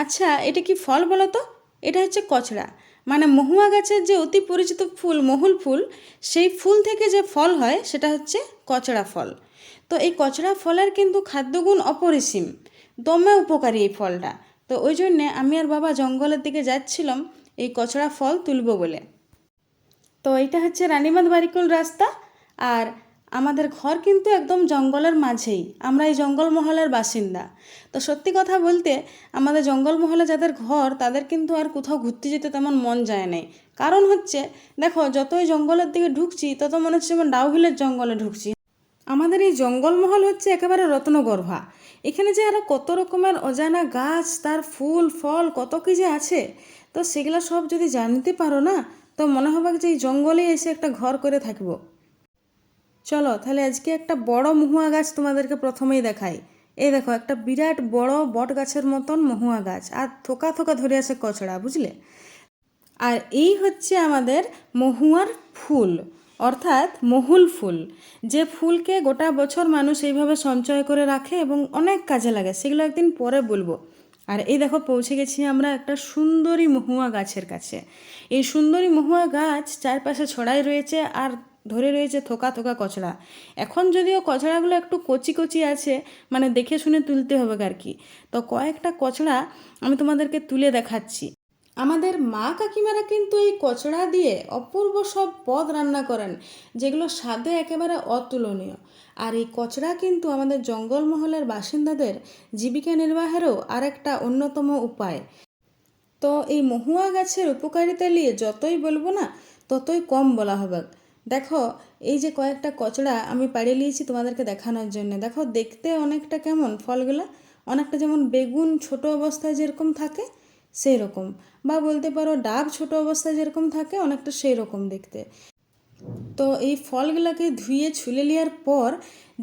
আচ্ছা, এটা কি ফল বলো তো? এটা হচ্ছে কচড়া। মানে মহুয়া গাছের যে অতি পরিচিত ফুল মহুল ফুল, সেই ফুল থেকে যে ফল হয় সেটা হচ্ছে কচড়া ফল। তো এই কচড়া ফলের কিন্তু খাদ্যগুণ অপরিসীম, দমে উপকারী এই ফলটা। তো ওই জন্যে আমি আর বাবা জঙ্গলের দিকে যাচ্ছিলাম এই কচড়া ফল তুলবো বলে। তো এইটা হচ্ছে রানীবাঁধ বারিকুল রাস্তা। আর আমাদের ঘর কিন্তু একদম জঙ্গলের মাঝেই, আমরা এই জঙ্গলমহলের বাসিন্দা। তো সত্যি কথা বলতে আমাদের জঙ্গলমহলে যাদের ঘর তাদের কিন্তু আর কোথাও ঘুরতে যেতে তেমন মন যায় নাই। কারণ হচ্ছে, দেখো যতই জঙ্গলের দিকে ঢুকছি তত মনে হচ্ছে যেমন ডাউহিলের জঙ্গলে ঢুকছি। আমাদের এই জঙ্গলমহল হচ্ছে একেবারে রত্নগর্ভা। এখানে যে আরও কত রকমের অজানা গাছ, তার ফুল ফল কত কী যে আছে, তো সেগুলো সব যদি জানতে পারো না, তো মনে হবে যে এই জঙ্গলে এসে একটা ঘর করে থাকবো। চলো তাহলে আজকে একটা বড় মহুয়া গাছ তোমাদেরকে প্রথমেই দেখাই। এই দেখো, একটা বিরাট বড় বট গাছের মতন মহুয়া গাছ, আর থোকা থোকা ধরে আছে কচড়া, বুঝলে? আর এই হচ্ছে আমাদের মহুয়ার ফুল, অর্থাৎ মহুল ফুল। যে ফুলকে গোটা বছর মানুষ এইভাবে সঞ্চয় করে রাখে এবং অনেক কাজে লাগে, সেগুলো একদিন পরে বলবো। আর এই দেখো, পৌঁছে গেছি আমরা একটা সুন্দরী মহুয়া গাছের কাছে। এই সুন্দরী মহুয়া গাছ চারপাশে ছড়াই রয়েছে, আর ধরে রয়েছে থোকা থোকা কচড়া। এখন যদিও কচড়াগুলো একটু কচি কচি আছে, মানে দেখে শুনে তুলতে হবে আর কি। তো কয়েকটা কচড়া আমি তোমাদেরকে তুলে দেখাচ্ছি। আমাদের মা কাকিমারা কিন্তু এই কচড়া দিয়ে অপূর্ব সব পদ রান্না করেন, যেগুলো স্বাদে একেবারে অতুলনীয়। আর এই কচড়া কিন্তু আমাদের জঙ্গলমহলের বাসিন্দাদের জীবিকা নির্বাহেরও আরেকটা অন্যতম উপায়। তো এই মহুয়া গাছের উপকারিতা নিয়ে যতই বলবো না, ততই কম বলা হবে। দেখো, এই যে কয়েকটা কচড়া আমি পাড়িয়ে নিয়েছি তোমাদেরকে দেখানোর জন্য। দেখো দেখতে অনেকটা কেমন ফলগুলো, অনেকটা যেমন বেগুন ছোট অবস্থায় যেরকম থাকে সেই রকম, বা বলতে পারো ডাব ছোট অবস্থায় যেরকম থাকে অনেকটা সেই রকম দেখতে। তো এই ফলগুলোকে ধুয়ে ছুলে নেওয়ার পর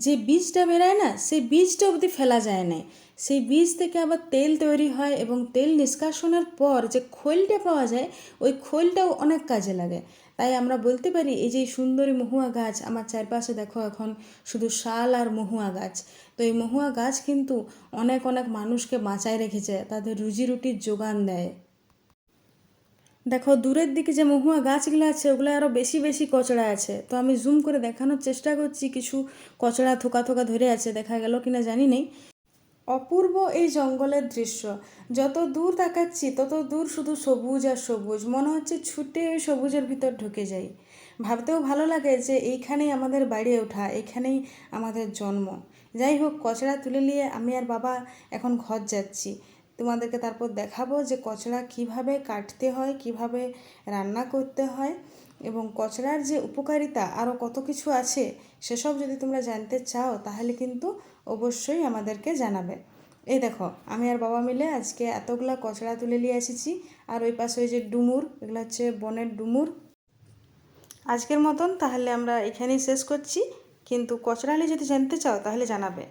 যে বীজটা বেরোয় না, সেই বীজটা অবধি ফেলা যায় না। সেই বীজ থেকে আবার তেল তৈরি হয়, এবং তেল নিষ্কাশনের পর যে খোলটা পাওয়া যায়, ওই খোলটাও অনেক কাজে লাগে। তাই আমরা বলতে পারি এই যে সুন্দরী মহুয়া গাছ আমার চারপাশে দেখো, এখন শুধু শাল আর মহুয়া গাছ। তো এই মহুয়া গাছ কিন্তু অনেক অনেক মানুষকে বাঁচায় রেখেছে, তাদের রুজি রুটির যোগান দেয়। দেখো দূরের দিকে যে মহুয়া গাছগুলো আছে ওগুলো আরও বেশি বেশি কচড়া আছে। তো আমি জুম করে দেখানোর চেষ্টা করছি, কিছু কচড়া থোকা থোকা ধরে আছে, দেখা গেল কিনা জানি নেই। অপূর্ব এই জঙ্গলের দৃশ্য, যত দূর তাকাচ্ছি তত দূর শুধু সবুজ আর সবুজ, মনে হচ্ছে ছুটে ওই সবুজের ভিতর ঢুকে যাই। ভাবতেও ভালো লাগে যে এইখানেই আমাদের বাড়ি ওঠা, এইখানেই আমাদের জন্ম। যাই হোক, কচড়া তুলে নিয়ে আমি আর বাবা এখন ঘর যাচ্ছি। তোমাদেরকে তারপর দেখাবো যে কচড়া কিভাবে কাটতে হয়, কিভাবে রান্না করতে হয়, এবং কচড়ার যে উপকারিতা আরও কত কিছু আছে, সেসব যদি তোমরা জানতে চাও তাহলে কিন্তু অবশ্যই আমাদেরকে জানাবে। এই দেখো, আমি আর বাবা মিলে আজকে এতগুলা কচড়া তুলে নিয়ে এসেছি। আর ওই পাশে ওই যে ডুমুর, এগুলো হচ্ছে বনের ডুমুর। আজকের মতন তাহলে আমরা এখানেই শেষ করছি, কিন্তু কচড়া নিয়ে যদি জানতে চাও তাহলে জানাবে।